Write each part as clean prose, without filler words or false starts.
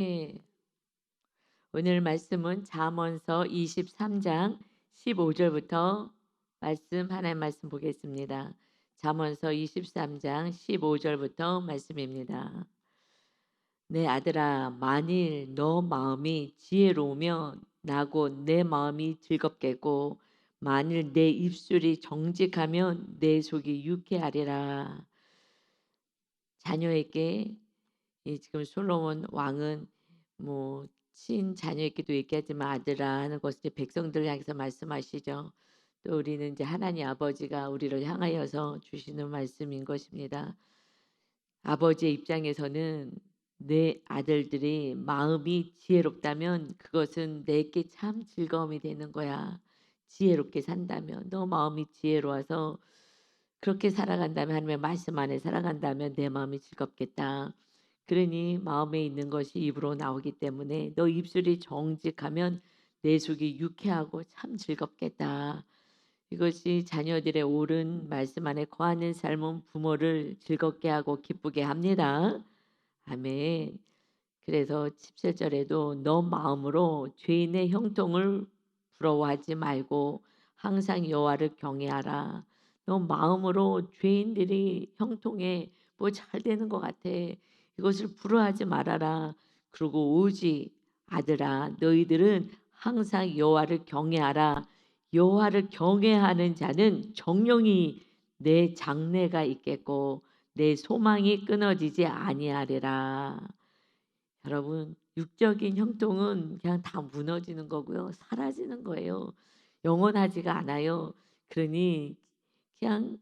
네. 오늘 말씀은 잠언서 23장 15절부터 하나님 말씀 보겠습니다. 잠언서 23장 15절부터 말씀입니다. 내 아들아, 만일 너 마음이 지혜로우면 나고 내 마음이 즐겁겠고, 만일 내 입술이 정직하면 내 속이 유쾌하리라. 자녀에게 지금 솔로몬 왕은 뭐 친자녀에게도 얘기하지만 아들아 하는 것을 이제 백성들을 향해서 말씀하시죠. 또 우리는 이제 하나님 아버지가 우리를 향하여서 주시는 말씀인 것입니다. 아버지의 입장에서는 내 아들들이 마음이 지혜롭다면 그것은 내게 참 즐거움이 되는 거야. 지혜롭게 산다면, 너 마음이 지혜로워서 그렇게 살아간다면, 하나님의 말씀 안에 살아간다면 내 마음이 즐겁겠다. 그러니 마음에 있는 것이 입으로 나오기 때문에 너 입술이 정직하면 내 속이 유쾌하고 참 즐겁겠다. 이것이 자녀들의 옳은 말씀 안에 거하는 삶은 부모를 즐겁게 하고 기쁘게 합니다. 아멘. 그래서 17절에도 너 마음으로 죄인의 형통을 부러워하지 말고 항상 여호와를 경외하라. 너 마음으로 죄인들이 형통에 뭐 잘 되는 것 같아. 이것을 부러워하지 말아라. 그리고 오직 아들아, 너희들은 항상 여호와를 경외하라. 여호와를 경외하는 자는 정령이 내 장래가 있겠고 내 소망이 끊어지지 아니하리라. 여러분, 육적인 형통은 그냥 다 무너지는 거고요. 사라지는 거예요. 영원하지가 않아요. 그러니 그냥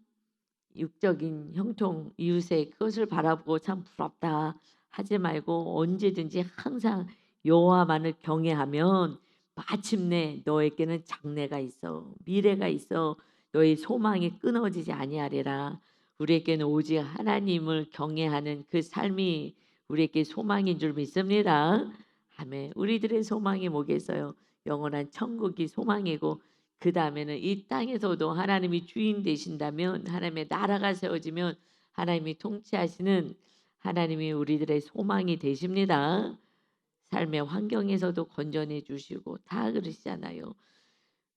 육적인 형통, 이웃의 그것을 바라보고 참 부럽다 하지 말고 언제든지 항상 여호와만을 경외하면 마침내 너에게는 장래가 있어. 미래가 있어. 너의 소망이 끊어지지 아니하리라. 우리에게는 오직 하나님을 경외하는 그 삶이 우리에게 소망인 줄 믿습니다. 아멘. 우리들의 소망이 뭐겠어요? 영원한 천국이 소망이고 그 다음에는 이 땅에서도 하나님이 주인 되신다면, 하나님의 나라가 세워지면 하나님이 통치하시는 하나님이 우리들의 소망이 되십니다. 삶의 환경에서도 건전해 주시고 다 그러시잖아요.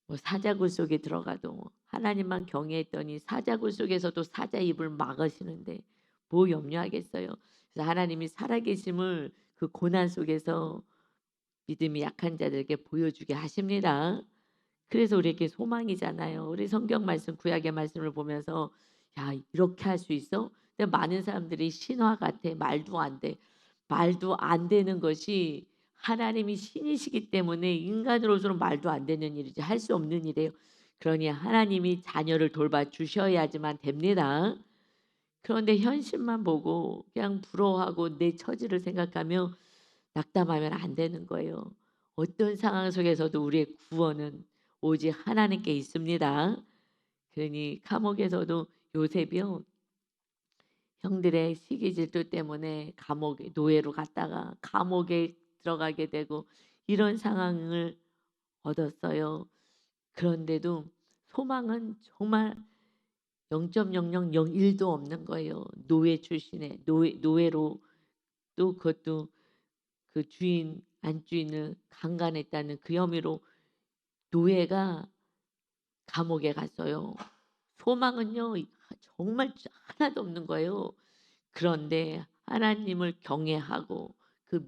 뭐 사자굴 속에 들어가도 하나님만 경외했더니 사자굴 속에서도 사자 입을 막으시는데 뭐 염려하겠어요. 그래서 하나님이 살아계심을 그 고난 속에서 믿음이 약한 자들에게 보여주게 하십니다. 그래서 우리에게 소망이잖아요. 우리 성경 말씀, 구약의 말씀을 보면서 야, 이렇게 할 수 있어? 근데 많은 사람들이 신화 같아. 말도 안 돼. 말도 안 되는 것이 하나님이 신이시기 때문에 인간으로서는 말도 안 되는 일이지 할 수 없는 일이에요. 그러니 하나님이 자녀를 돌봐 주셔야지만 됩니다. 그런데 현실만 보고 그냥 부러워하고 내 처지를 생각하며 낙담하면 안 되는 거예요. 어떤 상황 속에서도 우리의 구원은 오직 하나님께 있습니다. 그러니 감옥에서도 요셉이요. 형들의 시기 질투 때문에 감옥에 노예로 갔다가 감옥에 들어가게 되고 이런 상황을 얻었어요. 그런데도 소망은 정말 0.0001도 없는 거예요. 노예 출신의 노예로 또 그것도 그 주인 안주인을 강간했다는 그 혐의로 노예가 감옥에 갔어요. 소망은요 정말 하나도 없는 거예요. 그런데 하나님을 경외하고 그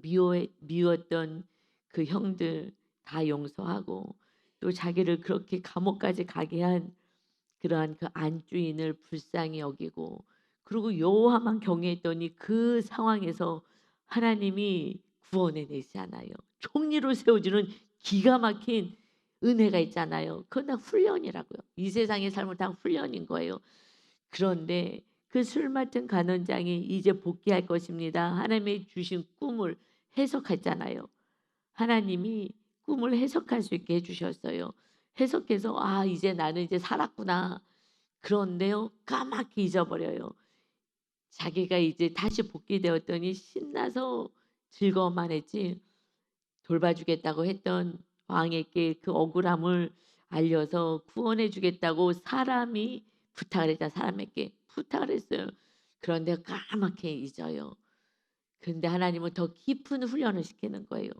미웠던 그 형들 다 용서하고 또 자기를 그렇게 감옥까지 가게 한 그러한 그 안주인을 불쌍히 여기고 그리고 여호와만 경외했더니 그 상황에서 하나님이 구원해 내시잖아요. 총리로 세워주는 기가 막힌 은혜가 있잖아요. 그건 다 훈련이라고요. 이 세상의 삶은 다 훈련인 거예요. 그런데 그 술 맡은 간원장이 이제 복귀할 것입니다. 하나님이 주신 꿈을 해석했잖아요. 하나님이 꿈을 해석할 수 있게 해주셨어요. 해석해서 아 이제 나는 이제 살았구나. 그런데요 까맣게 잊어버려요. 자기가 이제 다시 복귀되었더니 신나서 즐거워만 했지 돌봐주겠다고 했던 왕에게 그 억울함을 알려서 구원해 주겠다고 사람이 부탁을 했다. 사람에게 부탁을 했어요. 그런데 까맣게 잊어요. 근데 하나님은 더 깊은 훈련을 시키는 거예요.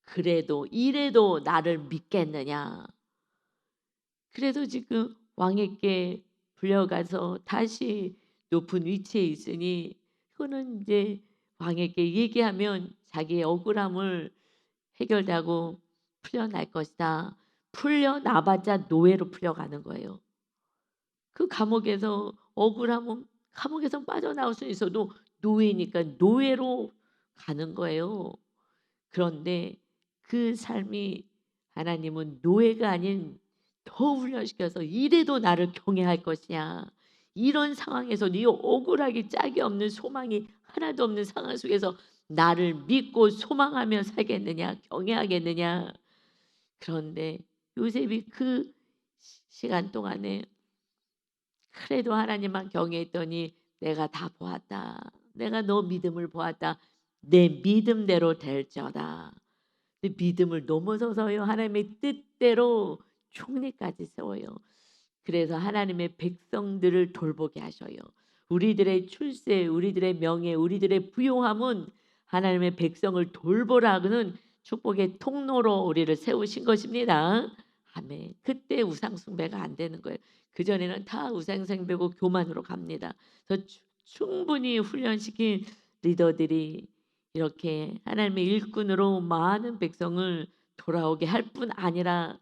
그래도 이래도 나를 믿겠느냐. 그래도 지금 왕에게 불려가서 다시 높은 위치에 있으니 그거는 이제 왕에게 얘기하면 자기의 억울함을 해결되고 풀려날 것이다. 풀려나봤자 노예로 풀려가는 거예요. 그 감옥에서 억울하면 감옥에서 빠져나올 수 있어도 노예니까 노예로 가는 거예요. 그런데 그 삶이 하나님은 노예가 아닌 더 훈련시켜서 이래도 나를 경외할 것이냐. 이런 상황에서 네 억울하기 짝이 없는 소망이 하나도 없는 상황 속에서 나를 믿고 소망하며 살겠느냐, 경외하겠느냐. 그런데 요셉이 그 시간 동안에 그래도 하나님만 경외했더니 내가 다 보았다. 내가 너 믿음을 보았다. 내 믿음대로 될지어다. 그 믿음을 넘어서서요. 하나님의 뜻대로 총리까지 세워요. 그래서 하나님의 백성들을 돌보게 하셔요. 우리들의 출세, 우리들의 명예, 우리들의 부요함은 하나님의 백성을 돌보라는 축복의 통로로 우리를 세우신 것입니다. 아멘. 그때 우상 숭배가 안 되는 거예요. 그전에는 다 우상 숭배고 교만으로 갑니다. 그래서 충분히 훈련시킨 리더들이 이렇게 하나님의 일꾼으로 많은 백성을 돌아오게 할 뿐 아니라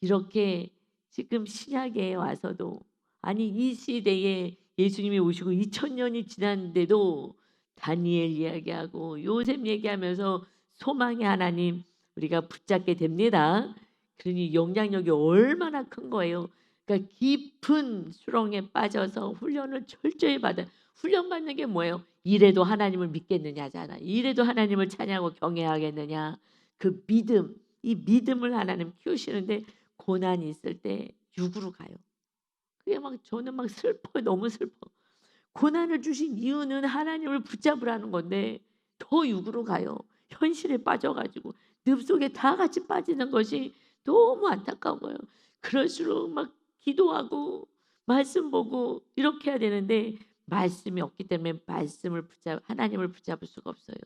이렇게 지금 신약에 와서도 아니 이 시대에 예수님이 오시고 2000년이 지났는데도 다니엘 이야기하고 요셉 얘기하면서 소망의 하나님 우리가 붙잡게 됩니다. 그러니 영향력이 얼마나 큰 거예요. 그러니까 깊은 수렁에 빠져서 훈련을 철저히 받아. 훈련 받는 게 뭐예요? 이래도 하나님을 믿겠느냐잖아. 이래도 하나님을 찬양하고 경외하겠느냐. 그 믿음, 이 믿음을 하나님 키우시는데 고난이 있을 때 육으로 가요. 그게 막 저는 막 슬퍼요. 너무 슬퍼. 고난을 주신 이유는 하나님을 붙잡으라는 건데 더 육으로 가요. 현실에 빠져가지고 늪 속에 다 같이 빠지는 것이 너무 안타까운 거예요. 그럴수록 막 기도하고 말씀 보고 이렇게 해야 되는데 말씀이 없기 때문에 말씀을 하나님을 붙잡을 수가 없어요.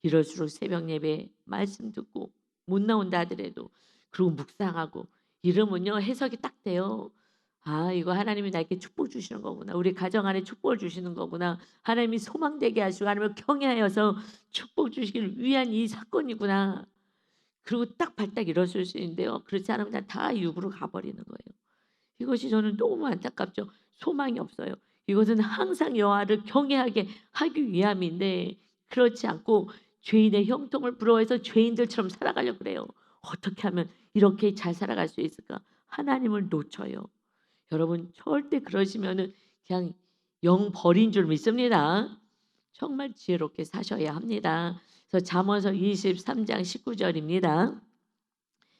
이럴수록 새벽 예배 말씀 듣고 못 나온다 하더라도 그리고 묵상하고 이러면요 해석이 딱 돼요. 아 이거 하나님이 나에게 축복 주시는 거구나. 우리 가정 안에 축복을 주시는 거구나. 하나님이 소망되게 하시고 하나님을 경외하여서 축복 주시기를 위한 이 사건이구나. 그리고 딱 발딱 일어설 수 있는데요. 그렇지 않으면 그냥 다 육으로 가버리는 거예요. 이것이 저는 너무 안타깝죠. 소망이 없어요. 이것은 항상 여호와를 경외하게 하기 위함인데 그렇지 않고 죄인의 형통을 부러워해서 죄인들처럼 살아가려고 그래요. 어떻게 하면 이렇게 잘 살아갈 수 있을까? 하나님을 놓쳐요. 여러분 절대 그러시면은 그냥 영 버린 줄 믿습니다. 정말 지혜롭게 사셔야 합니다. 그래서 잠언서 23장 19절입니다.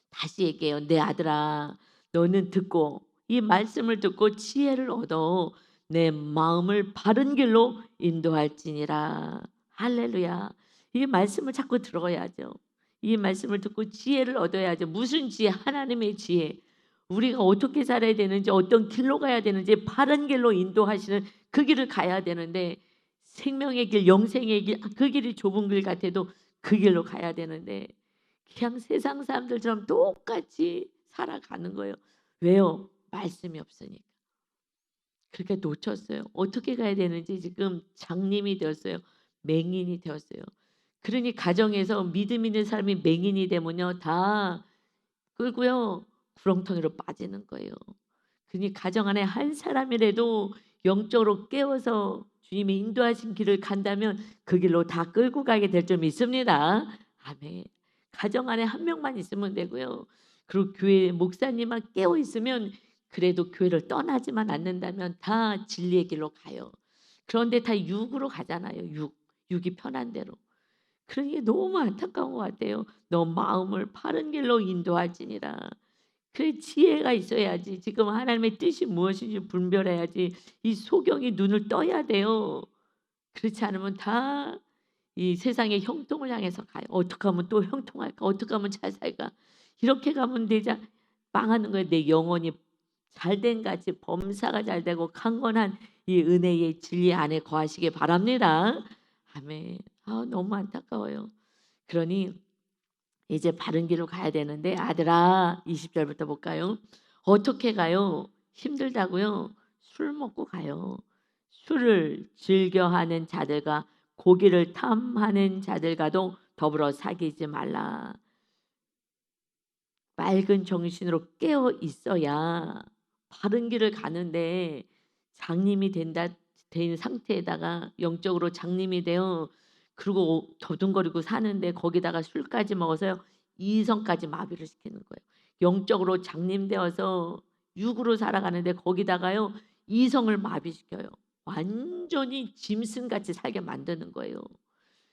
다시 얘기해요. 내 아들아 너는 듣고 이 말씀을 듣고 지혜를 얻어 내 마음을 바른 길로 인도할지니라. 할렐루야. 이 말씀을 자꾸 들어야죠. 이 말씀을 듣고 지혜를 얻어야죠. 무슨 지혜? 하나님의 지혜. 우리가 어떻게 살아야 되는지 어떤 길로 가야 되는지 바른 길로 인도하시는 그 길을 가야 되는데 생명의 길, 영생의 길, 그 길이 좁은 길 같아도 그 길로 가야 되는데 그냥 세상 사람들처럼 똑같이 살아가는 거예요. 왜요? 말씀이 없으니까. 그렇게 놓쳤어요. 어떻게 가야 되는지 지금 장님이 되었어요. 맹인이 되었어요. 그러니 가정에서 믿음 있는 사람이 맹인이 되면요 다 끌고요 구렁텅이로 빠지는 거예요. 그러니 가정 안에 한 사람이라도 영적으로 깨워서 주님이 인도하신 길을 간다면 그 길로 다 끌고 가게 될 줄 믿습니다. 아멘. 가정 안에 한 명만 있으면 되고요. 그리고 교회 목사님만 깨어 있으면 그래도 교회를 떠나지만 않는다면 다 진리의 길로 가요. 그런데 다 육으로 가잖아요. 육이 편한 대로. 그런 게 너무 안타까운 것 같아요. 너 마음을 바른 길로 인도할지니라. 그 지혜가 있어야지. 지금 하나님의 뜻이 무엇인지 분별해야지. 이 소경이 눈을 떠야 돼요. 그렇지 않으면 다 이 세상의 형통을 향해서 가요. 어떻게 하면 또 형통할까? 어떻게 하면 잘 살까? 이렇게 가면 되자 망하는 거예요. 내 영혼이 잘된 같이 범사가 잘되고 강건한 이 은혜의 진리 안에 거하시기 바랍니다. 아멘. 아 너무 안타까워요. 그러니 이제 바른 길로 가야 되는데 "아들아" 20 절부터 볼까요? "어떻게 가요? 힘들다고요? 술 먹고 가요. 술을 즐겨하는 자들과 고기를 탐하는 자들과도 더불어 사귀지 말라." 맑은 정신으로 깨어 있어야 바른 길을 가는데 장님이 된다 된 상태에다가 영적으로 장님이 되어 그리고 더듬거리고 사는데 거기다가 술까지 먹어서요. 이성까지 마비를 시키는 거예요. 영적으로 장님되어서 육으로 살아가는데 거기다가요. 이성을 마비시켜요. 완전히 짐승같이 살게 만드는 거예요.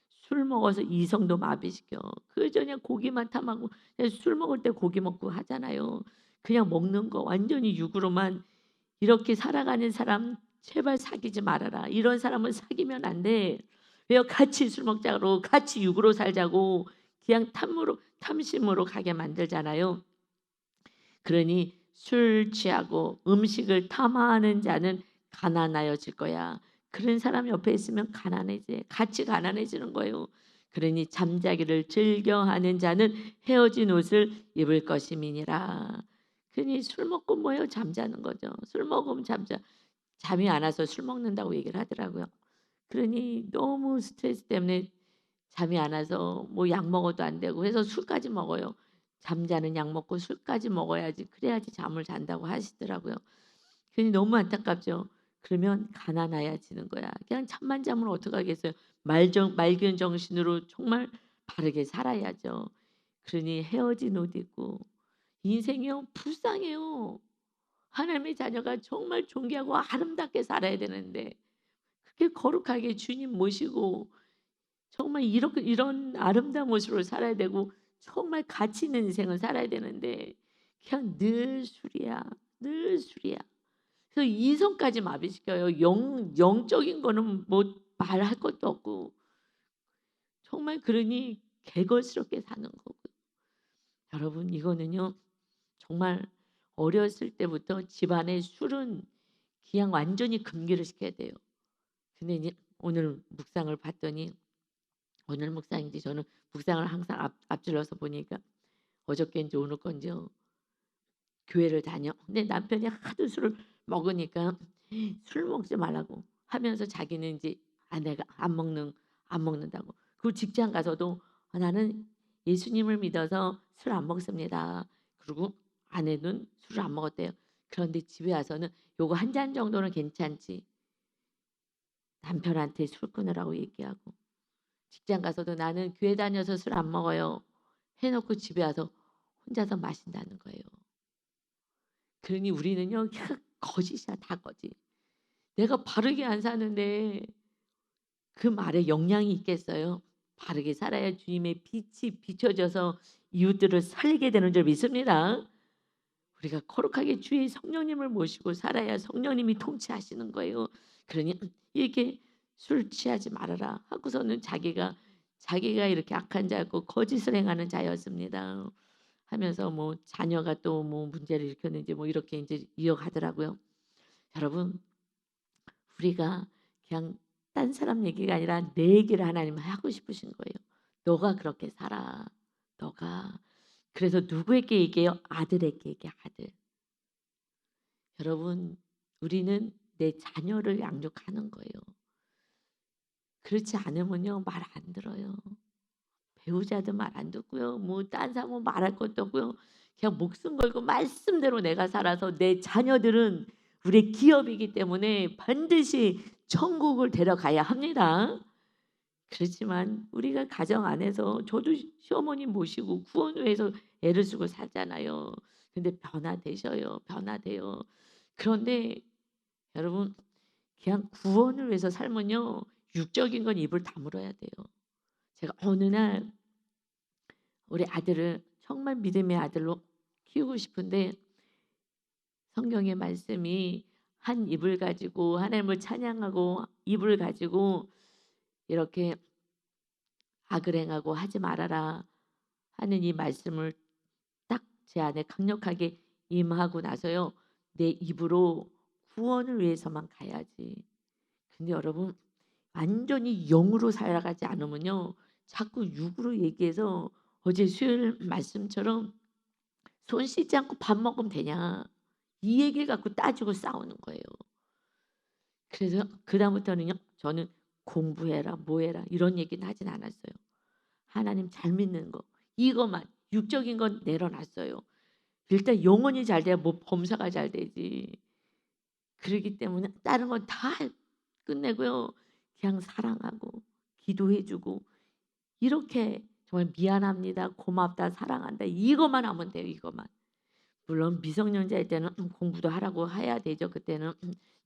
술 먹어서 이성도 마비시켜. 그저냐 고기만 탐하고 그냥 술 먹을 때 고기 먹고 하잖아요. 그냥 먹는 거 완전히 육으로만 이렇게 살아가는 사람 제발 사귀지 말아라. 이런 사람은 사귀면 안 돼. 왜요? 같이 술 먹자고 같이 육으로 살자고 그냥 탐으로 탐심으로 가게 만들잖아요. 그러니 술 취하고 음식을 탐하는 자는 가난하여질 거야. 그런 사람 옆에 있으면 가난해지. 같이 가난해지는 거예요. 그러니 잠자기를 즐겨하는 자는 헤어진 옷을 입을 것임이니라. 그러니 술 먹고 뭐예요? 잠자는 거죠. 술 먹으면 잠이 안 와서 술 먹는다고 얘기를 하더라고요. 그러니 너무 스트레스 때문에 잠이 안 와서 뭐 약 먹어도 안 되고 해서 술까지 먹어요. 잠자는 약 먹고 술까지 먹어야지 그래야지 잠을 잔다고 하시더라고요. 그니 너무 안타깝죠. 그러면 가난하여지는 거야. 그냥 잠만 자면 어떡하겠어요. 맑은 정신으로 정말 바르게 살아야죠. 그러니 헤어진 옷 입고 인생이요 불쌍해요. 하나님의 자녀가 정말 존귀하고 아름답게 살아야 되는데 그렇게 거룩하게 주님 모시고 정말 이렇게 이런 아름다운 모습으로 살아야 되고 정말 가치 있는 인생을 살아야 되는데 그냥 늘 술이야. 늘 술이야. 그래서 이성까지 마비시켜요. 영적인 거는 뭐 말할 것도 없고 정말 그러니 개걸스럽게 사는 거고요. 여러분 이거는요. 정말 어렸을 때부터 집안에 술은 그냥 완전히 금기를 시켜야 돼요. 근데 이제 오늘 묵상을 봤더니 오늘 묵상인지 저는 묵상을 항상 앞질러서 보니까 어저께인지 오늘 건지요. 교회를 다녀. 근데 남편이 하도 술을 먹으니까 술 먹지 말라고 하면서 자기는 인제 아내가 안 먹는다고. 그리고 직장 가서도 나는 예수님을 믿어서 술 안 먹습니다." 그리고 아내는 술을 안 먹었대요. 그런데 집에 와서는 "요거 한 잔 정도는 괜찮지." 남편한테 술 끊으라고 얘기하고. 직장 가서도 "나는 교회 다녀서 술 안 먹어요." 해 놓고 집에 와서 혼자서 마신다는 거예요. 그러니 우리는요 거짓이야 다 거짓. 내가 바르게 안 사는데 그 말에 영향이 있겠어요? 바르게 살아야 주님의 빛이 비춰져서 이웃들을 살리게 되는 줄 믿습니다. 우리가 거룩하게 주의 성령님을 모시고 살아야 성령님이 통치하시는 거예요. 그러니 이렇게 "술 취하지 말아라." 하고서는 자기가 이렇게 악한 자였고 거짓을 행하는 자였습니다. 하면서 뭐 자녀가 또 뭐 문제를 일으켰는지 뭐 이렇게 인제 이어가더라고요. 여러분 우리가 그냥 딴 사람 얘기가 아니라 내 얘기를 하나님 하고 싶으신 거예요. "너가 그렇게 살아. 너가." 그래서 누구에게 얘기해요? 아들에게 얘기해요 아들. 여러분 우리는 내 자녀를 양육하는 거예요. 그렇지 않으면요 말 안 들어요. 배우자도 말 안 듣고요. 뭐 딴 사람은 말할 것도 없고요. 그냥 목숨 걸고 말씀대로 내가 살아서 내 자녀들은 우리의 기업이기 때문에 반드시 천국을 데려가야 합니다. 그렇지만 우리가 가정 안에서 저도 시어머님 모시고 구원회에서 애를 쓰고 살잖아요. 근데 변화되셔요. 변화돼요. 그런데 여러분 그냥 구원을 위해서 살면요. 육적인 건 입을 다물어야 돼요. 제가 어느 날 우리 아들을 정말 믿음의 아들로 키우고 싶은데 성경의 말씀이 한 입을 가지고 하나님을 찬양하고 입을 가지고 이렇게 악을 행하고 하지 말아라 하는 이 말씀을 딱 제 안에 강력하게 임하고 나서요. 내 입으로 구원을 위해서만 가야지. 근데 여러분 완전히 영으로 살아가지 않으면요. 자꾸 육으로 얘기해서 어제 수요일 말씀처럼 "손 씻지 않고 밥 먹으면 되냐." 이 얘기를 갖고 따지고 싸우는 거예요. 그래서 그다음부터는요. 저는 "공부해라. 뭐 해라." 이런 얘기는 하진 않았어요. 하나님 잘 믿는 거 이것만 육적인 건 내려놨어요. 일단 영혼이 잘 돼야 뭐 범사가 잘 되지. 그러기 때문에 다른 건 다 끝내고요. 그냥 사랑하고 기도해 주고 이렇게 정말 "미안합니다. 고맙다. 사랑한다." 이것만 하면 돼요, 이것만. 물론 미성년자일 때는 공부도 하라고 해야 되죠. 그때는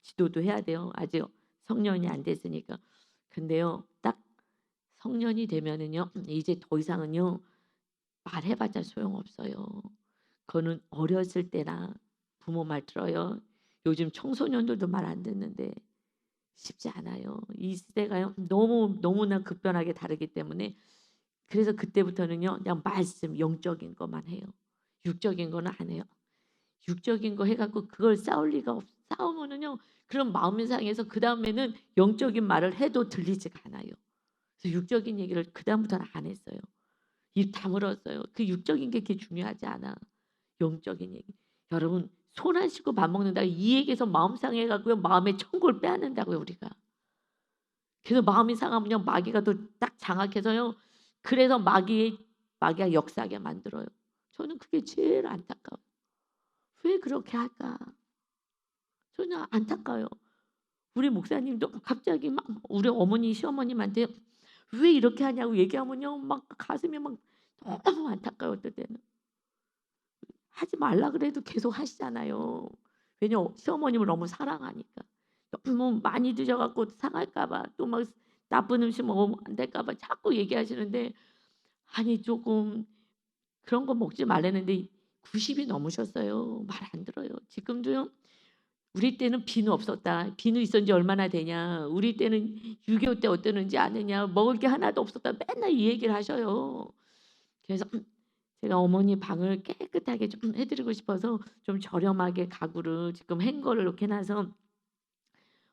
지도도 해야 돼요. 아직 성년이 안 됐으니까. 근데요. 딱 성년이 되면은요. 이제 더 이상은요. 말해 봤자 소용없어요. 그거는 어렸을 때나 부모 말 들어요. 요즘 청소년들도 말 안 듣는데 쉽지 않아요. 이 시대가요. 너무나 급변하게 다르기 때문에 그래서 그때부터는요. 그냥 말씀 영적인 것만 해요. 육적인 거는 안 해요. 육적인 거 해 갖고 그걸 싸울 리가 싸우면은요. 그런 마음이 상해서 그다음에는 영적인 말을 해도 들리지가 않아요. 그래서 육적인 얘기를 그다음부터는 안 했어요. 입 다물었어요. 그 육적인 게 그렇게 중요하지 않아. 영적인 얘기. 여러분 손 안 씻고 밥 먹는다고 이 얘기에서 마음 상해 갖고요. 마음의 천국을 빼앗는다고요 우리가. 그래서 마음이 상하면요. 마귀가 더 딱 장악해서요. 그래서 마귀가 역사하게 만들어요. 저는 그게 제일 안타까워요. '왜 그렇게 할까?' 저는 안타까워요. 우리 목사님도 갑자기 막 우리 어머니 시어머님한테 "왜 이렇게 하냐."고 얘기하면요. 막 가슴이 막 너무 안타까워요 어떨 때는. 하지 말라 그래도 계속 하시잖아요. 왜냐 시어머님을 너무 사랑하니까. 너무 많이 드셔 갖고 상할까 봐 또 막 나쁜 음식 먹으면 안 될까 봐 자꾸 얘기하시는데 아니 쪼끔 그런 거 먹지 말라는데 90이 넘으셨어요. 말 안 들어요. 지금도요. "우리 때는 비누 없었다. 비누 있은 지 얼마나 되냐. 우리 때는 6.25 때 어땠는지 아느냐. 먹을 게 하나도 없었다." 맨날 이 얘기를 하셔요. 그래서 제가 어머니 방을 깨끗하게 좀 해 드리고 싶어서 좀 저렴하게 가구를 지금 행거를 이렇게 해 놔서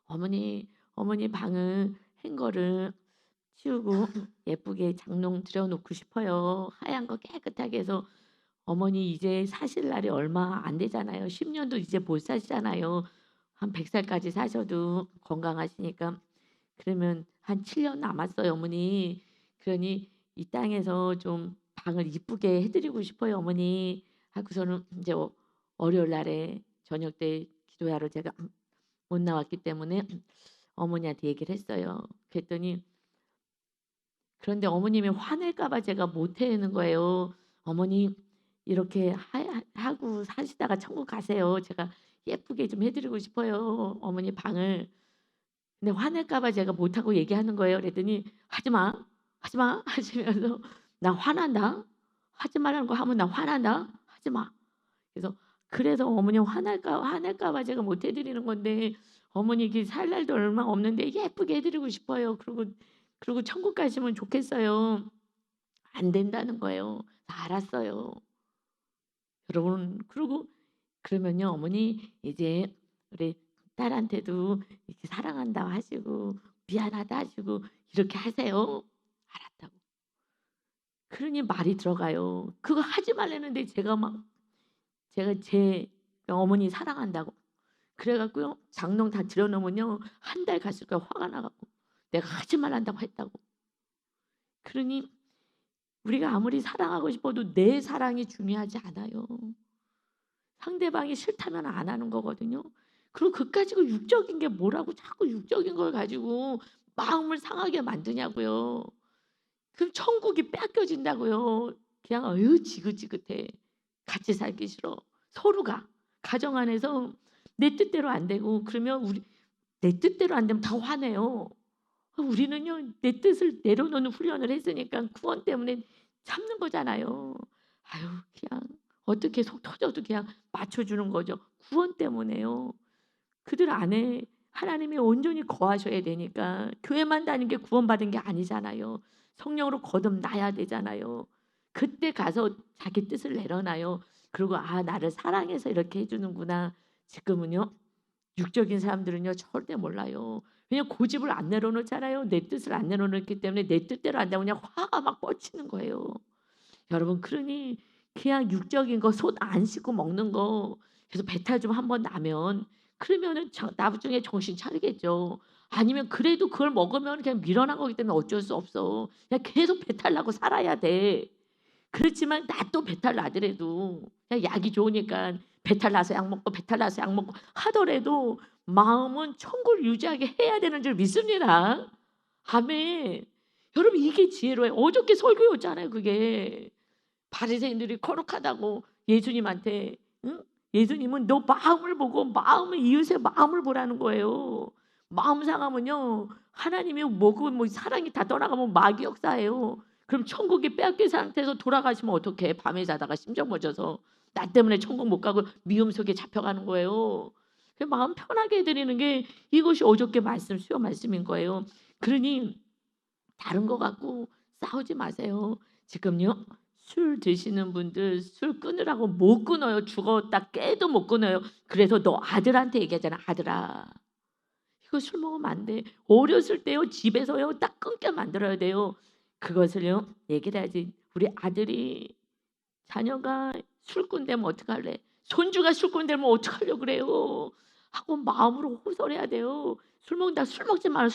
어머니 방을 행거를 치우고 예쁘게 장롱 들여 놓고 싶어요. 하얀 거 깨끗하게 해서 어머니 이제 사실 날이 얼마 안 되잖아요. 10 년도 이제 못 사시잖아요. 한 100 살까지 사셔도 건강하시니까. 그러면 한 7년 남았어요 어머니. 그러니 이 땅에서 좀 방을 이쁘게 해 드리고 싶어요 어머니. 하고서는 인제 월요일 날에 저녁 때 기도하러 제가 못 나왔기 때문에 어머니한테 얘기를 했어요. 그랬더니 그런데 어머님이 화낼까 봐 제가 못 하는 거예요. "어머니 이렇게 하고 사시다가 천국 가세요. 제가 예쁘게 좀 해 드리고 싶어요 어머니 방을." 근데 화낼까 봐 제가 못하고 얘기하는 거예요. 그랬더니 "하지 마. 하지 마." 하시면서 "나 화난다. 하지 말라는 거 하면 나 화난다. 하지 마." 그래서 어머니 화낼까 봐 제가 못 해 드리는 건데 어머니 이게 살 날도 얼마 없는데 예쁘게 해 드리고 싶어요. 그리고 천국 가시면 좋겠어요. 안 된다는 거예요. 알았어요. 여러분 그러면요 어머니 이제 우리 딸한테도 이렇게 사랑한다 하시고 미안하다 하시고 이렇게 하세요. 알았다고. 그러니 말이 들어가요. 그거 하지 말라는데 제가 제 어머니 사랑한다고 그래 갖고요. 장롱 다 들여 놓으면요. 한 달 갔을 거예요 화가 나 갖고. 내가 하지 말란다고 했다고. 그러니 우리가 아무리 사랑하고 싶어도 내 사랑이 중요하지 않아요. 상대방이 싫다면 안 하는 거거든요. 그리고 그것 가지고 육적인 게 뭐라고 자꾸 육적인 걸 가지고 마음을 상하게 만드냐고요. 그럼 천국이 뺏겨진다고요. 그냥 어유 지긋지긋해. 같이 살기 싫어. 서로가 가정 안에서 내 뜻대로 안 되고 그러면 내 뜻대로 안 되면 다 화내요. 우리는요 내 뜻을 내려놓는 훈련을 했으니까 구원 때문에 참는 거잖아요. 아유 그냥 어떻게 속 터져도 그냥 맞춰주는 거죠. 구원 때문에요. 그들 안에 하나님이 온전히 거하셔야 되니까 교회만 다니는 게 구원받은 게 아니잖아요. 성령으로 거듭나야 되잖아요. 그때 가서 자기 뜻을 내려놔요. 그리고 '아 나를 사랑해서 이렇게 해 주는구나.' 지금은요 육적인 사람들은요 절대 몰라요. 그냥 고집을 안 내려놓잖아요. 내 뜻을 안 내려놓기 때문에 내 뜻대로 안 되면 그냥 화가 막 뻗치는 거예요. 여러분 그러니 그냥 육적인 거 손 안 씻고 먹는 거 그래서 배탈 좀 한번 나면 그러면은 나중에 정신 차리겠죠. 아니면 그래도 그걸 먹으면 그냥 미련한 거기 때문에 어쩔 수 없어. 그냥 계속 배탈 나고 살아야 돼. 그렇지만 나도 배탈 나더라도 그냥 약이 좋으니까 배탈 나서 약 먹고 배탈 나서 약 먹고 하더라도 마음은 천국을 유지하게 해야 되는 줄 믿습니다. 아멘. 여러분 이게 지혜로워요. 어저께 설교였잖아요 그게. 바리새인들이 거룩하다고 예수님한테 응? 예수님은 너 마음을 보고 마음을 이웃의 마음을 보라는 거예요. 마음 상하면요 하나님이 뭐고 뭐 사랑이 다 떠나가면 마귀 역사예요. 그럼 천국이 빼앗긴 상태에서 돌아가시면 어떡해? 밤에 자다가 심정 멎어서 나 때문에 천국 못 가고 미움 속에 잡혀가는 거예요. 마음 편하게 해드리는 게 이것이 어저께 말씀 수요 말씀인 거예요. 그러니 다른 거 갖고 싸우지 마세요. 지금요 술 드시는 분들 술 끊으라고 못 끊어요. 죽었다 깨도 못 끊어요. 그래서 너 아들한테 얘기하잖아. 아들아 이거 술 먹으면 안 돼. 어렸을 때요 집에서요 딱 끊게 만들어야 돼요. 그것을요 얘기를 해야지. 우리 아들이 자녀가 술꾼 되면 어떡할래? 손주가 술꾼 되면 어떡하려고 그래요? 하고 마음으로 호소해야 돼요. 술 먹는다. 술 먹지 마라.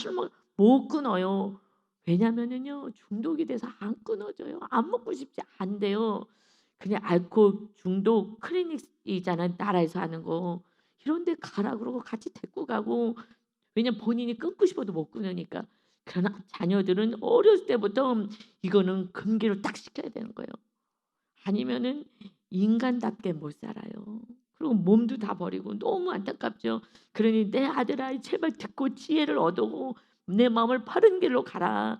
못 끊어요. 왜냐면은요 중독이 돼서 안 끊어져요. 안 먹고 싶지 안 돼요. 그냥 알코올 중독 클리닉 있잖아요. 나라에서 하는 거. 이런 데 가라 그러고 같이 데리고 가고 왜냐면 본인이 끊고 싶어도 못 끊으니까. 그러나 자녀들은 어렸을 때부터 이거는 금기로 딱 시켜야 되는 거예요. 아니면은 인간답게 못 살아요. 그리고 몸도 다 버리고 너무 안타깝죠. 그러니 내 아들아 제발 듣고 지혜를 얻고 내 마음을 바른 길로 가라.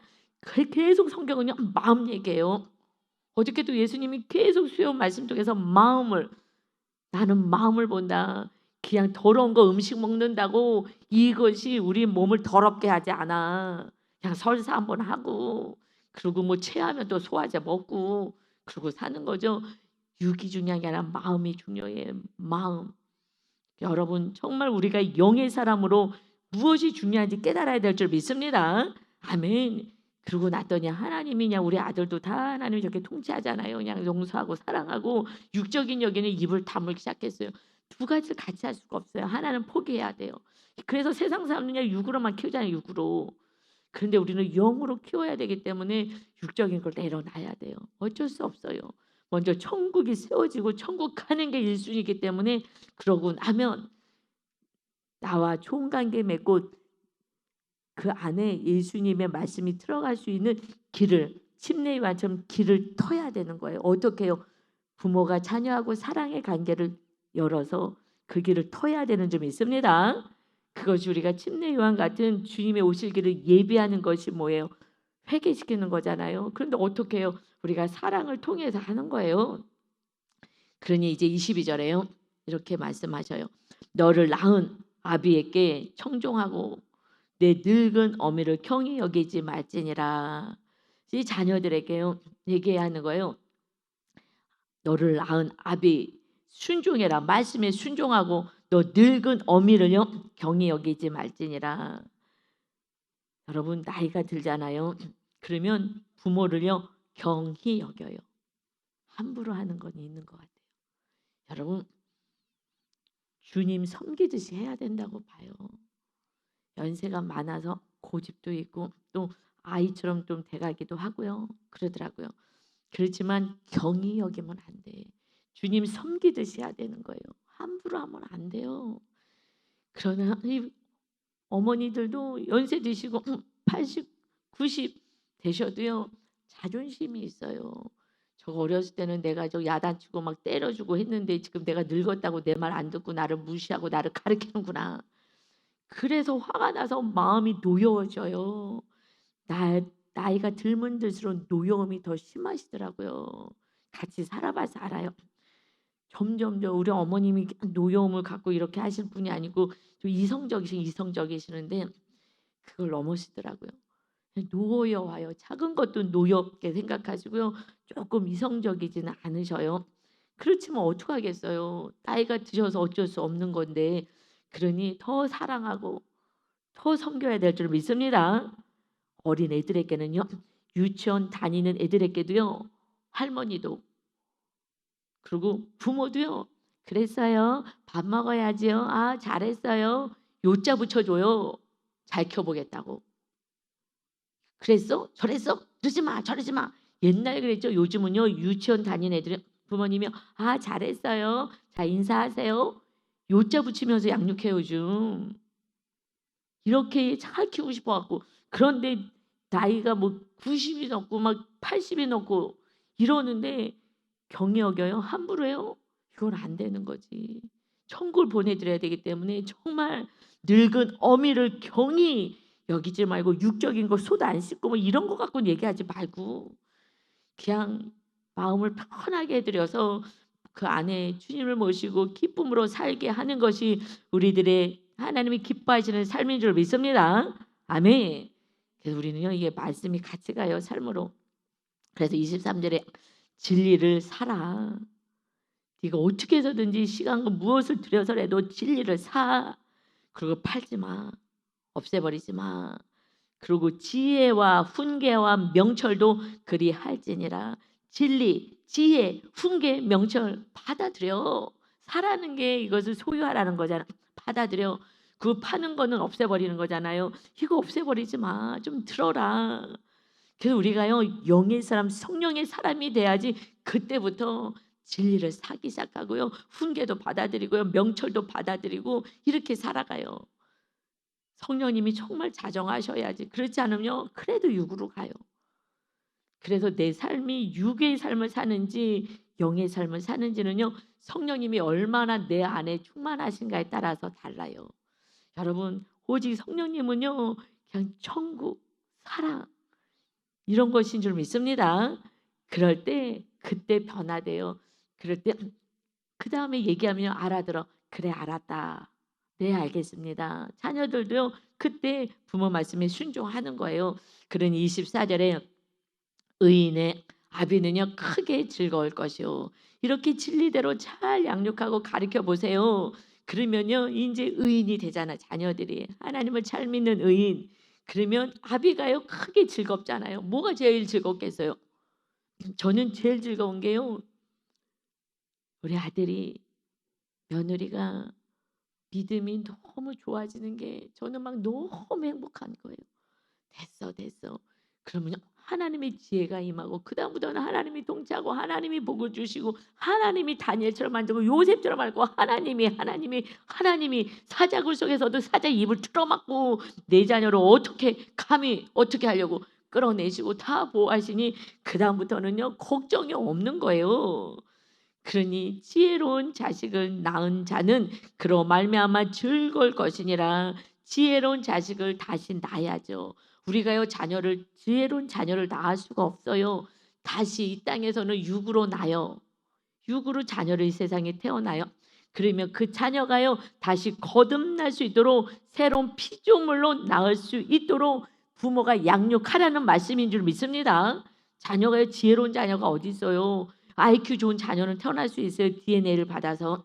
계속 성경은요 마음 얘기해요. 어저께도 예수님이 계속 수요 말씀 속에서 마음을 나는 마음을 본다. 그냥 더러운 거 음식 먹는다고 이것이 우리 몸을 더럽게 하지 않아. 그냥 설사 한번 하고 그리고 뭐 체하면 또 소화제 먹고 그러고 사는 거죠. 육이 중요한 게 아니라 마음이 중요해요. 마음. 여러분 정말 우리가 영의 사람으로 무엇이 중요한지 깨달아야 될 줄 믿습니다. 아멘. 그러고 났더니 하나님이 그냥 우리 아들도 다 하나님이 저렇게 통치하잖아요. 그냥 용서하고 사랑하고 육적인 여기는 입을 다물기 시작했어요. 두 가지를 같이 할 수가 없어요. 하나는 포기해야 돼요. 그래서 세상 사람은 그냥 육으로만 키우잖아요. 육으로. 그런데 우리는 영으로 키워야 되기 때문에 육적인 걸 내려놔야 돼요. 어쩔 수 없어요. 먼저 천국이 세워지고 천국 가는 게 1순위이기 때문에 그러고 나면 나와 좋은 관계 맺고 그 안에 예수님의 말씀이 들어갈 수 있는 길을 침례요한처럼 길을 터야 되는 거예요. 어떻게 해요? 부모가 자녀하고 사랑의 관계를 열어서 그 길을 터야 되는 점이 있습니다. 그것이 우리가 침례요한 같은 주님의 오실 길을 예비하는 것이 뭐예요? 회개시키는 거잖아요. 그런데 어떻게 해요? 우리가 사랑을 통해서 하는 거예요. 그러니 이제 22절에요. 이렇게 말씀하셔요. 너를 낳은 아비에게 청종하고 내 늙은 어미를 경히 여기지 말지니라. 이 자녀들에게요. 얘기하는 거예요. 너를 낳은 아비 순종해라. 말씀에 순종하고 너 늙은 어미를요. 경히 여기지 말지니라. 여러분 나이가 들잖아요. 그러면 부모를요. 경히 여겨요. 함부로 하는 건 있는 것 같아요. 여러분 주님 섬기듯이 해야 된다고 봐요. 연세가 많아서 고집도 있고 또 아이처럼 좀 돼가기도 하고요. 그러더라고요. 그렇지만 경히 여기면 안 돼. 주님 섬기듯이 해야 되는 거예요. 함부로 하면 안 돼요. 그러나 이 어머니들도 연세 드시고 80, 90 되셔도요. 자존심이 있어요. 저 어렸을 때는 내가 저 야단치고 막 때려주고 했는데 지금 내가 늙었다고 내 말 안 듣고 나를 무시하고 나를 가르치는구나. 그래서 화가 나서 마음이 노여워져요. 나이가 들면 들수록 노여움이 더 심하시더라고요. 같이 살아봐서 알아요. 점점 우리 어머님이 노여움을 갖고 이렇게 하실 분이 아니고 좀 이성적이시는데 그걸 넘으시더라고요. 노여워요. 작은 것도 노엽게 생각하시고요. 조금 이성적이지는 않으셔요. 그렇지만 어떡하겠어요. 나이가 드셔서 어쩔 수 없는 건데 그러니 더 사랑하고 더 섬겨야 될 줄 믿습니다. 어린 애들에게는요. 유치원 다니는 애들에게도요. 할머니도 그리고 부모도요. "그랬어요. 밥 먹어야지요. 아 잘했어요." 요자 붙여줘요. 잘 키워보겠다고. "그랬어? 저랬어? 그러지 마. 저러지 마." 옛날에 그랬죠. 요즘은요. 유치원 다니는 애들은 부모님이 "아 잘했어요. 자 인사하세요." 요자 붙이면서 양육해요 요즘. 이렇게 잘 키우고 싶어 갖고. 그런데 나이가 뭐 90이 넘고 막 80이 넘고 이러는데 경히 여겨요? 함부로 해요? 이건 안 되는 거지. 천국을 보내 드려야 되기 때문에 정말 늙은 어미를 경히 여기지 말고 육적인 거 쏟아 안 씻고 뭐 이런 거 갖고는 얘기하지 말고 그냥 마음을 편하게 해 드려서 그 안에 주님을 모시고 기쁨으로 살게 하는 것이 우리들의 하나님이 기뻐하시는 삶인 줄 믿습니다. 아멘. 그래서 우리는요 이게 말씀이 같이 가요 삶으로. 그래서 23 절에 진리를 살아. 네가 어떻게 해서든지 시간과 무엇을 들여서라도 진리를 사. 그리고 팔지 마. 없애버리지 마. 그리고 지혜와 훈계와 명철도 그리할지니라. 진리, 지혜, 훈계, 명철 받아들여. 사라는 게 이것을 소유하라는 거잖아. 받아들여. 그 파는 거는 없애버리는 거잖아요. 이거 없애버리지 마. 좀 들어라. 그래서 우리가요 영의 사람, 성령의 사람이 돼야지 그때부터 진리를 사기 시작하고요. 훈계도 받아들이고요. 명철도 받아들이고 이렇게 살아가요. 성령님이 정말 자정하셔야지. 그렇지 않으면 그래도 육으로 가요. 그래서 내 삶이 육의 삶을 사는지 영의 삶을 사는지는요. 성령님이 얼마나 내 안에 충만하신가에 따라서 달라요. 여러분 오직 성령님은요. 그냥 천국, 사랑 이런 것인 줄 믿습니다. 그럴 때 그때 변화돼요. 그럴 때 그다음에 얘기하면 알아들어. "그래 알았다. 네 알겠습니다." 자녀들도요. 그때 부모 말씀에 순종하는 거예요. 그러니 24 절에 의인의 아비는요 크게 즐거울 것이요. 이렇게 진리대로 잘 양육하고 가르쳐 보세요. 그러면요 인제 의인이 되잖아 자녀들이. 하나님을 잘 믿는 의인. 그러면 아비가요 크게 즐겁잖아요. 뭐가 제일 즐겁겠어요? 저는 제일 즐거운 게요. 우리 아들이 며느리가 믿음이 너무 좋아지는 게 저는 막 너무 행복한 거예요. "됐어, 됐어." 그러면요 하나님의 지혜가 임하고 그다음부터는 하나님이 통치하고 하나님이 복을 주시고 하나님이 다니엘처럼 만들고 요셉처럼 말고 하나님이 사자굴 속에서도 사자 입을 틀어막고 내 자녀를 어떻게 감히 어떻게 하려고 끌어내시고 다 보호하시니 그다음부터는요 걱정이 없는 거예요. 그러니 지혜로운 자식을 낳은 자는 그로 말미암아 즐거울 것이니라. 지혜로운 자식을 다시 낳아야죠. 우리가요 자녀를 지혜로운 자녀를 낳을 수가 없어요. 다시 이 땅에서는 육으로 낳아요. 육으로 자녀를 이 세상에 태어나요. 그러면 그 자녀가요 다시 거듭날 수 있도록 새로운 피조물로 낳을 수 있도록 부모가 양육하라는 말씀인 줄 믿습니다. 자녀가요 지혜로운 자녀가 어디 있어요. IQ 좋은 자녀는 태어날 수 있어요. DNA를 받아서.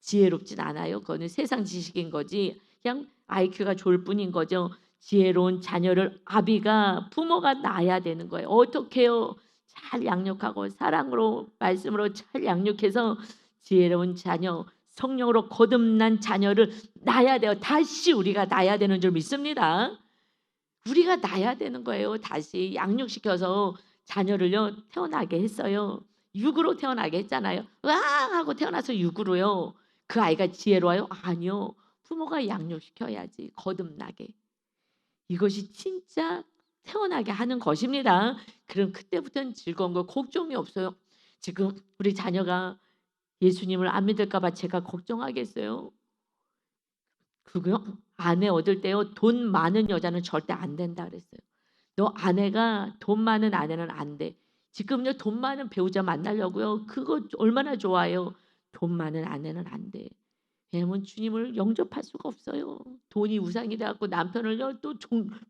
지혜롭진 않아요. 그거는 세상 지식인 거지. 그냥 IQ가 좋을 뿐인 거죠. 지혜로운 자녀를 아비가 부모가 낳아야 되는 거예요. 어떻게 해요? 잘 양육하고 사랑으로 말씀으로 잘 양육해서 지혜로운 자녀, 성령으로 거듭난 자녀를 낳아야 돼요. 다시 우리가 낳아야 되는 줄 믿습니다. 우리가 낳아야 되는 거예요. 다시 양육시켜서 자녀를요 태어나게 했어요. 육으로 태어나게 했잖아요. 와 하고 태어나서 육으로요. 그 아이가 지혜로워요? 아니요. 부모가 양육시켜야지 거듭나게. 이것이 진짜 태어나게 하는 것입니다. 그럼 그때부터는 즐거운 거 걱정이 없어요. 지금 우리 자녀가 예수님을 안 믿을까 봐 제가 걱정하겠어요? 그거요? 아내 얻을 때요. 돈 많은 여자는 절대 안 된다 그랬어요. 너 아내가 돈 많은 아내는 안 돼. 지금요 돈 많은 배우자 만나려고요. 그거 얼마나 좋아요. 돈 많은 아내는 안 돼. 왜냐면 주님을 영접할 수가 없어요. 돈이 우상이 돼 갖고 남편을요 또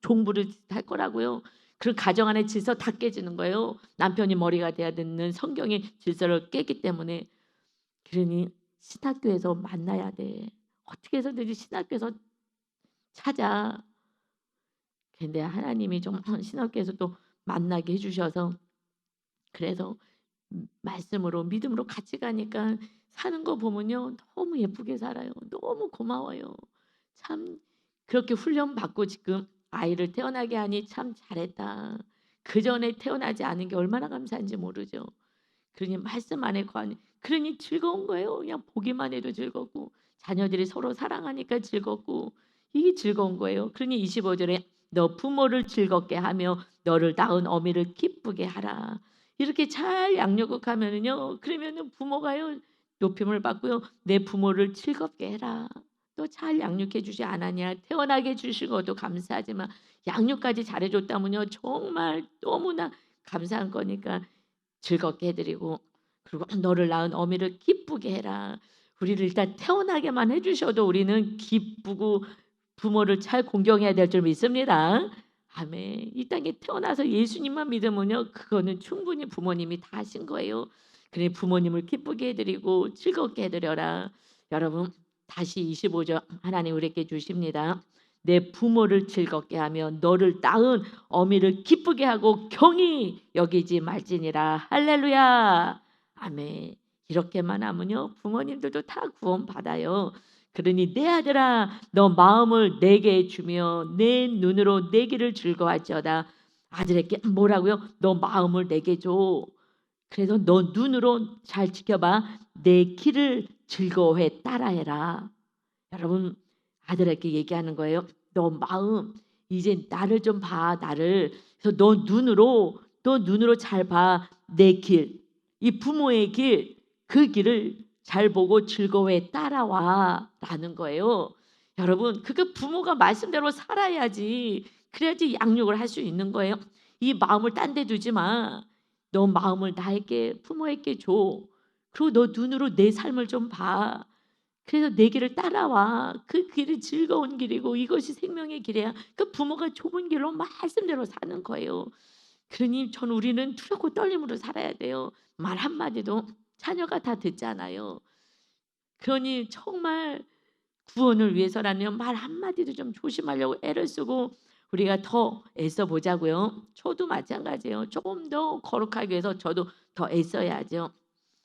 종부를 할 거라고요. 그런 가정 안의 질서 다 깨지는 거예요. 남편이 머리가 돼야 되는 성경의 질서를 깨기 때문에. 그러니 신학교에서 만나야 돼. 어떻게 해서든지 신학교에서 찾아. 근데 하나님이 좀 신학교에서 또 만나게 해 주셔서 그래서 말씀으로 믿음으로 같이 가니까 사는 거 보면요. 너무 예쁘게 살아요. 너무 고마워요. 참 그렇게 훈련받고 지금 아이를 태어나게 하니 참 잘했다. 그전에 태어나지 않은 게 얼마나 감사한지 모르죠. 그러니 말씀 안에 관 그러니 즐거운 거예요. 그냥 보기만 해도 즐겁고 자녀들이 서로 사랑하니까 즐겁고 이게 즐거운 거예요. 그러니 25 절에 "너 부모를 즐겁게 하며 너를 낳은 어미를 기쁘게 하라." 이렇게 잘 양육을 하면은요. 그러면은 부모가요 높임을 받고요. "내 부모를 즐겁게 해라." 또 잘 양육해 주지 않았냐. 태어나게 해 주신 것도 감사하지만 양육까지 잘해 줬다면요. 정말 너무나 감사한 거니까 즐겁게 해 드리고 그리고 "너를 낳은 어미를 기쁘게 해라." 우리를 일단 태어나게만 해 주셔도 우리는 기쁘고 부모를 잘 공경해야 될 줄 믿습니다. 아멘. 이 땅에 태어나서 예수님만 믿으면요. 그거는 충분히 부모님이 다 하신 거예요. 그러니 부모님을 기쁘게 해 드리고 즐겁게 해 드려라. 여러분 다시 25절 하나님 우리에게 주십니다. "내 부모를 즐겁게 하며 너를 낳은 어미를 기쁘게 하고 경히 여기지 말지니라." 할렐루야. 아멘. 이렇게만 하면요. 부모님들도 다 구원받아요. 그러니 "내 아들아 너 마음을 내게 주며 내 눈으로 내 길을 즐거워할지어다." 아들에게 뭐라고요? "너 마음을 내게 줘. 그래서 너 눈으로 잘 지켜봐. 내 길을 즐거워해 따라해라." 여러분 아들에게 얘기하는 거예요. "너 마음 이제 나를 좀 봐. 나를. 그래서 너 눈으로 잘 봐. 내 길. 이 부모의 길. 그 길을 잘 보고 즐거워해 따라와."라는 거예요. 여러분 그거 부모가 말씀대로 살아야지. 그래야지 양육을 할 수 있는 거예요. 이 마음을 딴 데 두지 마. 너 마음을 나에게 부모에게 줘. 그리고 너 눈으로 내 삶을 좀 봐. 그래서 내 길을 따라와. 그 길이 즐거운 길이고 이것이 생명의 길이야. 그 부모가 좁은 길로 말씀대로 사는 거예요. 그러니 우리는 두렵고 떨림으로 살아야 돼요. 말 한마디도 자녀가 다 듣잖아요. 그러니 정말 구원을 위해서라면 말 한마디도 좀 조심하려고 애를 쓰고 우리가 더 애써 보자고요. 저도 마찬가지예요. 조금 더 거룩하기 위해서 저도 더 애써야죠.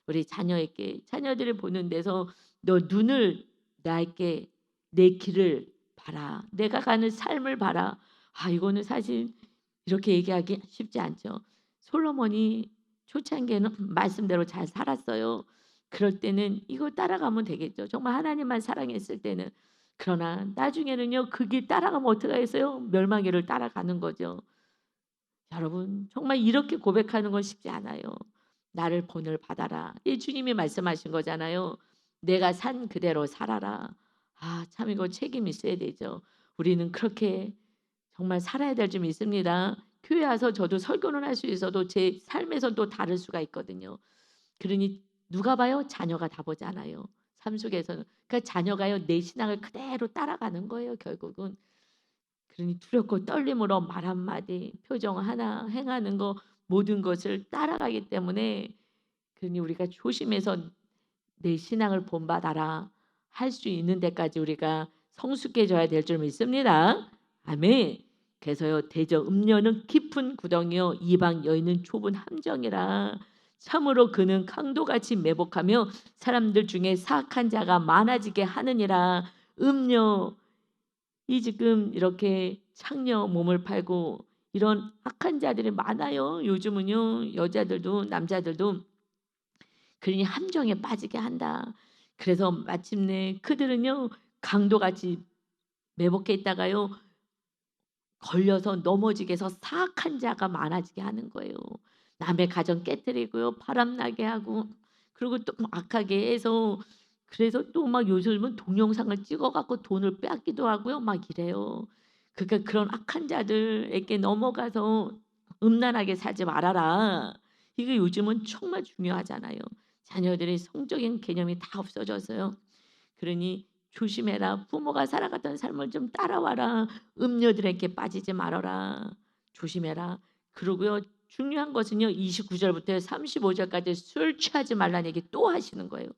우리 자녀에게 자녀들을 보는 데서 "너 눈을 나에게 내 길을 봐라. 내가 가는 삶을 봐라." 아 이거는 사실 이렇게 얘기하기 쉽지 않죠. 솔로몬이 초창기에는 말씀대로 잘 살았어요. 그럴 때는 이거 따라가면 되겠죠. 정말 하나님만 사랑했을 때는. 그러나 나중에는요. 그 길 따라가면 어떡하겠어요? 멸망의 를 따라가는 거죠. 여러분 정말 이렇게 고백하는 건 쉽지 않아요. "나를 본을 받아라." 이 주님이 말씀하신 거잖아요. "내가 산 그대로 살아라." 아 참 이거 책임 있어야 되죠. 우리는 그렇게 정말 살아야 될 줄 믿습니다. 교회 와서 저도 설교는 할 수 있어도 제 삶에선 또 다를 수가 있거든요. 그러니 누가 봐요? 자녀가 다 보잖아요. 삶 속에서는. 그러니까 자녀가요 내 신앙을 그대로 따라가는 거예요 결국은. 그러니 두렵고 떨림으로 말 한마디 표정 하나 행하는 거 모든 것을 따라가기 때문에 그러니 우리가 조심해서 "내 신앙을 본받아라." 할 수 있는 데까지 우리가 성숙해져야 될 줄 믿습니다. 아멘. 그래서요 "대저 음녀는 깊은 구덩이요 이방 여인은 좁은 함정이라." 참으로 그는 강도같이 매복하며 사람들 중에 사악한 자가 많아지게 하느니라. 음녀 이 지금 이렇게 창녀 몸을 팔고 이런 악한 자들이 많아요. 요즘은요. 여자들도 남자들도 그러니 함정에 빠지게 한다. 그래서 마침내 그들은요. 강도같이 매복해 있다가요. 걸려서 넘어지게 해서 사악한 자가 많아지게 하는 거예요. 남의 가정 깨뜨리고요. 바람 나게 하고 그리고 또 악하게 해서 그래서 또 막 요즘은 동영상을 찍어 갖고 돈을 빼앗기도 하고요. 막 이래요. 그러니까 그런 악한 자들에게 넘어가서 음란하게 살지 말아라. 이게 요즘은 정말 중요하잖아요. 자녀들의 성적인 개념이 다 없어져서요. 그러니 "조심해라. 부모가 살아갔던 삶을 좀 따라와라. 음녀들에게 빠지지 말아라. 조심해라." 그러고요. 중요한 것은요. 29 절부터 35 절까지 술 취하지 말라는 얘기 또 하시는 거예요.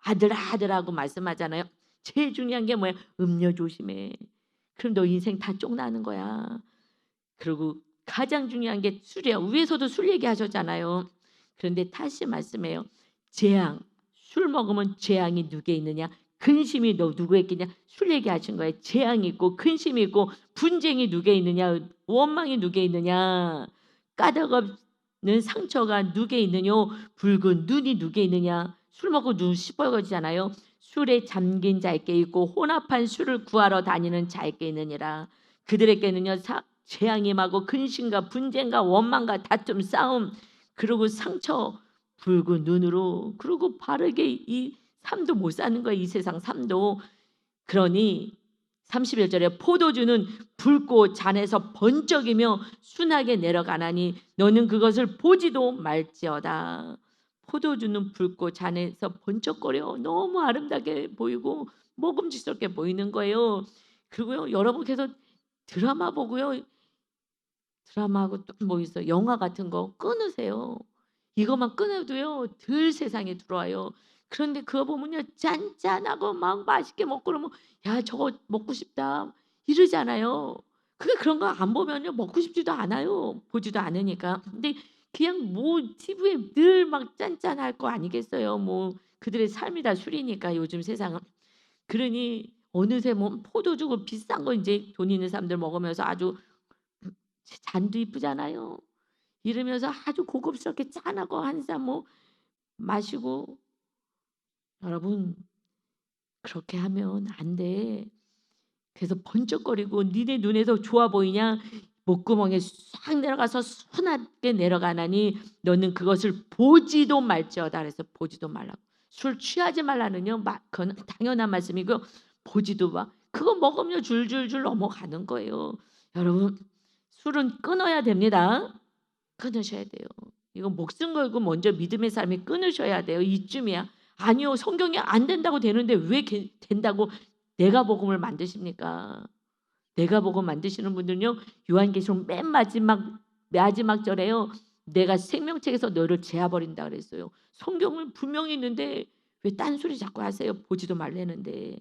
"아들아, 아들아." 고 말씀하잖아요. 제일 중요한 게 뭐야? 음료 조심해. 그럼 너 인생 다 쪽나는 거야. 그리고 가장 중요한 게 술이야. 위에서도 술 얘기하셨잖아요. 그런데 다시 말씀해요. 재앙. 술 먹으면 재앙이 누구에 있느냐? 근심이 너 누구에 있겠냐? 술 얘기하신 거예요. 재앙이 있고 근심이 있고 분쟁이 누구에 있느냐? 원망이 누구에 있느냐? 까닭없는 상처가 누구에 있느냐? 붉은 눈이 누구에 있느냐? 술 먹고 눈 시뻘거지잖아요. 술에 잠긴 자에게 있고 혼합한 술을 구하러 다니는 자에게 있느니라. 그들에게는요 재앙이 임하고 근심과 분쟁과 원망과 다툼 싸움 그리고 상처 붉은 눈으로 그리고 바르게 이 삶도 못 사는 거야. 이 세상 삶도. 그러니 31절에 포도주는 붉고 잔에서 번쩍이며 순하게 내려가나니 너는 그것을 보지도 말지어다. 포도주는 붉고 잔에서 번쩍거려 너무 아름답게 보이고 먹음직스럽게 보이는 거예요. 그리고요 여러분 계속 드라마 보고요. 드라마하고 또 뭐 있어요. 영화 같은 거 끊으세요. 이것만 끊어도요 덜 세상에 들어와요. 그런데 그거 보면요 짠짠하고 막 맛있게 먹고 그러면 야 저거 먹고 싶다 이러잖아요. 그게 그런 거 안 보면요 먹고 싶지도 않아요. 보지도 않으니까. 근데 그냥 뭐 TV에 늘 막 짠짠할 거 아니겠어요. 뭐 그들의 삶이 다 술이니까 요즘 세상은. 그러니 어느새 뭐 포도주 그 비싼 거 인제 돈 있는 사람들 먹으면서 아주 잔도 이쁘잖아요. 이러면서 아주 고급스럽게 짠하고 한 잔 뭐 마시고 여러분 그렇게 하면 안 돼. 그래서 번쩍거리고 니네 눈에서 좋아 보이냐? 목구멍에 싹 내려가서 순하게 내려가나니 너는 그것을 보지도 말지어다. 그래서 보지도 말라고. 술 취하지 말라는요. 그건 당연한 말씀이고 보지도 마. 그거 먹으면 줄줄줄 넘어가는 거예요. 여러분 술은 끊어야 됩니다. 끊으셔야 돼요. 이거 목숨 걸고 먼저 믿음의 삶이 끊으셔야 돼요. 이쯤이야. 아니요. 성경이 안 된다고 되는데 왜 된다고 내가 복음을 만드십니까? 내가 복음 만드시는 분들은요. 요한계시록 맨 마지막 절에요. 내가 생명책에서 너를 제하버린다 그랬어요. 성경은 분명히 있는데 왜 딴소리 자꾸 하세요? 보지도 말라는데.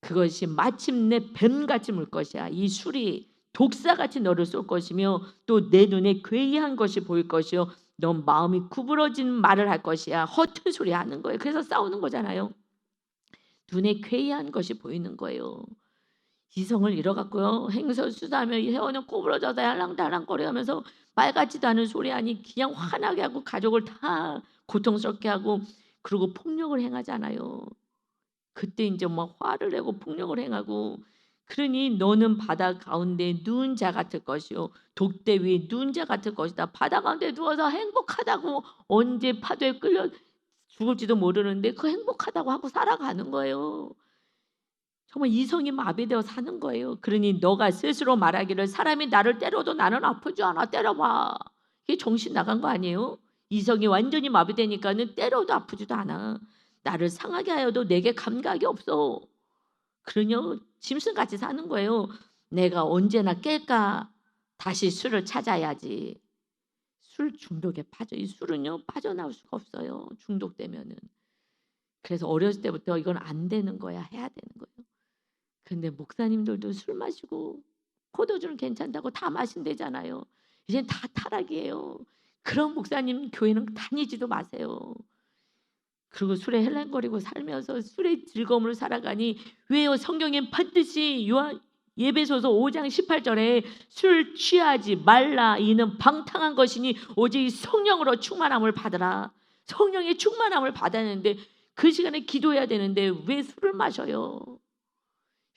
그것이 마침내 뱀같이 물 것이야. 이 술이 독사같이 너를 쏠 것이며 또 내 눈에 괴이한 것이 보일 것이요 넌 마음이 구부러진 말을 할 것이야. 허튼 소리 하는 거예요. 그래서 싸우는 거잖아요. 눈에 괴이한 것이 보이는 거예요. 이성을 잃어갖고요. 행설수다하며 혜원은 구부러져서 할랑달랑거리면서 말 같지도 않은 소리 하니 그냥 화나게 하고 가족을 다 고통스럽게 하고 그리고 폭력을 행하잖아요. 그때 인제 막 화를 내고 폭력을 행하고 그러니 너는 바다 가운데 누운 자 같을 것이요 독대 위에 누운 자 같을 것이다. 바다 가운데 누워서 행복하다고 언제 파도에 끌려 죽을지도 모르는데 그 행복하다고 하고 살아가는 거예요. 정말 이성이 마비되어 사는 거예요. 그러니 너가 스스로 말하기를 사람이 나를 때려도 나는 아프지 않아. 때려봐. 이게 정신 나간 거 아니에요? 이성이 완전히 마비되니까는 때려도 아프지도 않아. 나를 상하게 하여도 내게 감각이 없어. 그러냐 짐승같이 사는 거예요. 내가 언제나 깰까? 다시 술을 찾아야지. 술 중독에 빠져. 이 술은요 빠져나올 수가 없어요. 중독되면은. 그래서 어렸을 때부터 이건 안 되는 거야. 해야 되는 거예요. 근데 목사님들도 술 마시고 포도주는 괜찮다고 다 마신대잖아요. 이젠 다 타락이에요. 그런 목사님 교회는 다니지도 마세요. 그리고 술에 헬랑거리고 살면서 술의 즐거움을 살아가니 왜요? 성경엔 반드시 예배소서 5장 18절에 술 취하지 말라 이는 방탕한 것이니 오직 성령으로 충만함을 받으라. 성령의 충만함을 받았는데 그 시간에 기도해야 되는데 왜 술을 마셔요?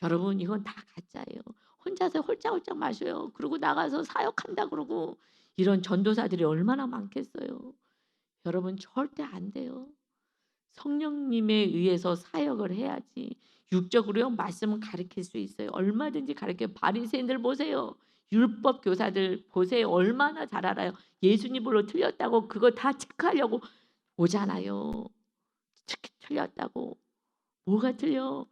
여러분 이건 다 가짜예요. 혼자서 홀짝홀짝 마셔요. 그리고 나가서 사역한다 그러고 이런 전도사들이 얼마나 많겠어요. 여러분 절대 안 돼요. 성령님에 의해서 사역을 해야지. 육적으로요 말씀은 가르칠 수 있어요. 얼마든지 가르쳐. 바리새인들 보세요. 율법 교사들 보세요. 얼마나 잘 알아요. 예수님으로 틀렸다고 그거 다 체크하려고 오잖아요. 틀렸다고. 뭐가 틀려?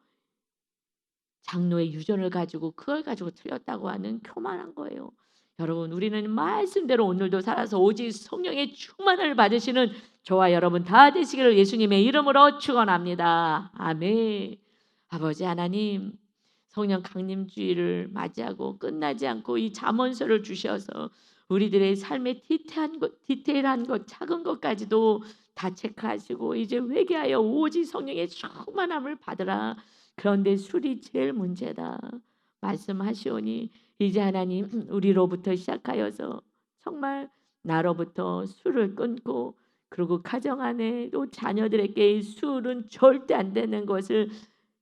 장로의 유전을 가지고 그걸 가지고 틀렸다고 하는 교만한 거예요. 여러분 우리는 말씀대로 오늘도 살아서 오직 성령의 충만을 받으시는 저와 여러분 다 되시기를 예수님의 이름으로 축원합니다. 아멘. 아버지 하나님, 성령 강림주의를 맞이하고 끝나지 않고 이 잠언서를 주셔서 우리들의 삶의 디테일한 것, 작은 것까지도 다 체크하시고 이제 회개하여 오직 성령의 충만함을 받으라. 그런데 술이 제일 문제다 말씀하시오니 이제 하나님 우리로부터 시작하여서 정말 나로부터 술을 끊고 그리고 가정 안에 또 자녀들에게 이 술은 절대 안 되는 것을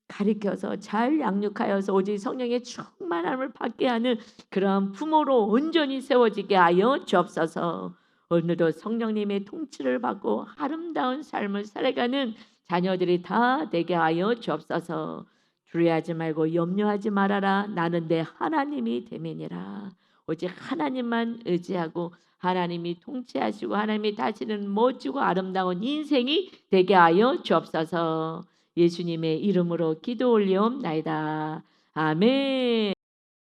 가리켜서 잘 양육하여서 오직 성령의 충만함을 받게 하는 그러한 부모로 온전히 세워지게 하여 주옵소서. 오늘도 성령님의 통치를 받고 아름다운 삶을 살아가는 자녀들이 다 되게 하여 주옵소서. 두려워하지 말고 염려하지 말아라. 나는 내 하나님이 됨이니라. 오직 하나님만 의지하고 하나님이 통치하시고 하나님이 다시는 멋지고 아름다운 인생이 되게 하여 주옵소서. 예수님의 이름으로 기도 올리옵나이다. 아멘.